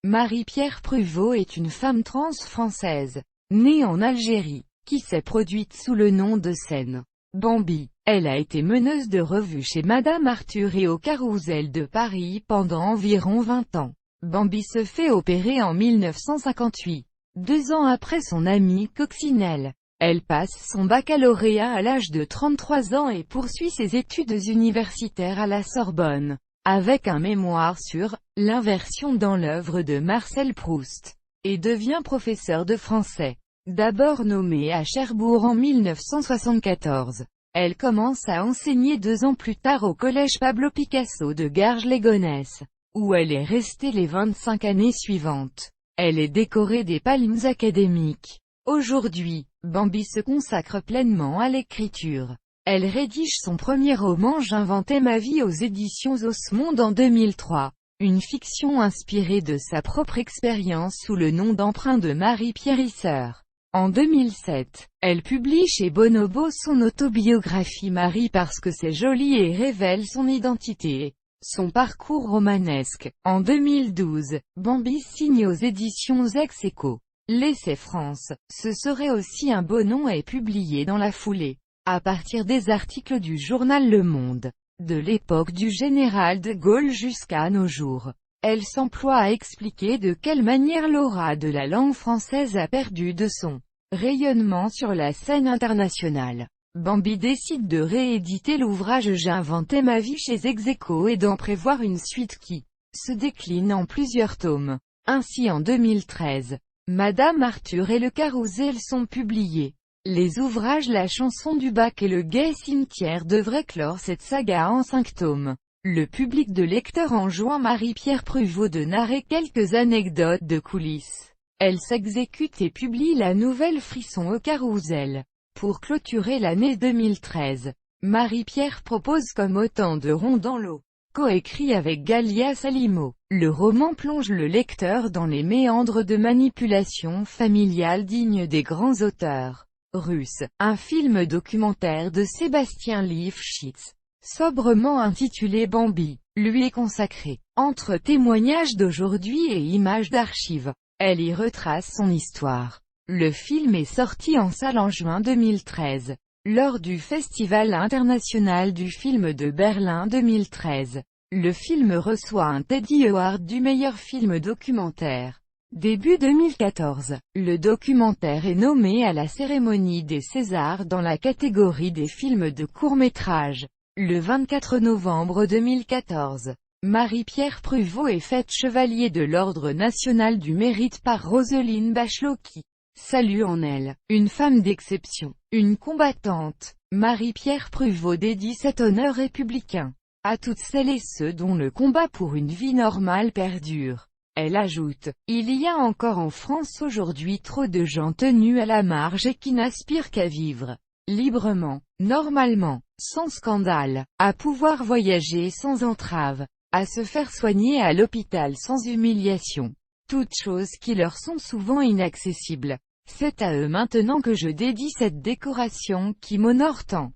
Marie-Pierre Pruvot est une femme trans française, née en Algérie, qui s'est produite sous le nom de scène Bambi. Elle a été meneuse de revue chez Madame Arthur et au Carrousel de Paris pendant environ 20 ans. Bambi se fait opérer en 1958, 2 ans après son amie Coccinelle. Elle passe son baccalauréat à l'âge de 33 ans et poursuit ses études universitaires à la Sorbonne, avec un mémoire sur « l'inversion dans l'œuvre de Marcel Proust », et devient professeure de français. D'abord nommée à Cherbourg en 1974, elle commence à enseigner 2 ans plus tard au collège Pablo Picasso de Garges-les-Gonesse, où elle est restée les 25 années suivantes. Elle est décorée des palmes académiques. Aujourd'hui, Bambi se consacre pleinement à l'écriture. Elle rédige son premier roman J'inventais ma vie aux éditions Osmonde en 2003, une fiction inspirée de sa propre expérience sous le nom d'emprunt de Marie-Pierre Isser. En 2007, elle publie chez Bonobo son autobiographie Marie parce que c'est joli et révèle son identité et son parcours romanesque. En 2012, Bambi signe aux éditions Ex-Aequo. L'Essai France, ce serait aussi un beau nom est publié dans la foulée, à partir des articles du journal Le Monde, de l'époque du général de Gaulle jusqu'à nos jours. Elle s'emploie à expliquer de quelle manière l'aura de la langue française a perdu de son rayonnement sur la scène internationale. Bambi décide de rééditer l'ouvrage J'inventais ma vie chez Ex-Aequo et d'en prévoir une suite qui se décline en plusieurs tomes. Ainsi en 2013, Madame Arthur et le Carrousel sont publiés. Les ouvrages La chanson du bac et Le gai cimetière devraient clore cette saga en 5 tomes. Le public de lecteurs enjoint Marie-Pierre Pruvot de narrer quelques anecdotes de coulisses. Elle s'exécute et publie la nouvelle Frisson au Carrousel. Pour clôturer l'année 2013, Marie-Pierre propose comme autant de ronds dans l'eau. Coécrit avec Galia Salimo, le roman plonge le lecteur dans les méandres de manipulation familiale dignes des grands auteurs russes. Un film documentaire de Sébastien Lifshitz, sobrement intitulé Bambi, lui est consacré. Entre témoignages d'aujourd'hui et images d'archives, elle y retrace son histoire. Le film est sorti en salle en juin 2013. Lors du Festival international du film de Berlin 2013, le film reçoit un Teddy Award du meilleur film documentaire. Début 2014, le documentaire est nommé à la cérémonie des Césars dans la catégorie des films de court-métrage. Le 24 novembre 2014, Marie-Pierre Pruvot est faite chevalier de l'Ordre national du mérite par Roselyne Bachelot qui salue en elle une femme d'exception, une combattante. Marie-Pierre Pruvot dédie cet honneur républicain à toutes celles et ceux dont le combat pour une vie normale perdure. Elle ajoute, il y a encore en France aujourd'hui trop de gens tenus à la marge et qui n'aspirent qu'à vivre librement, normalement, sans scandale, à pouvoir voyager sans entrave, à se faire soigner à l'hôpital sans humiliation. Toutes choses qui leur sont souvent inaccessibles. C'est à eux maintenant que je dédie cette décoration qui m'honore tant.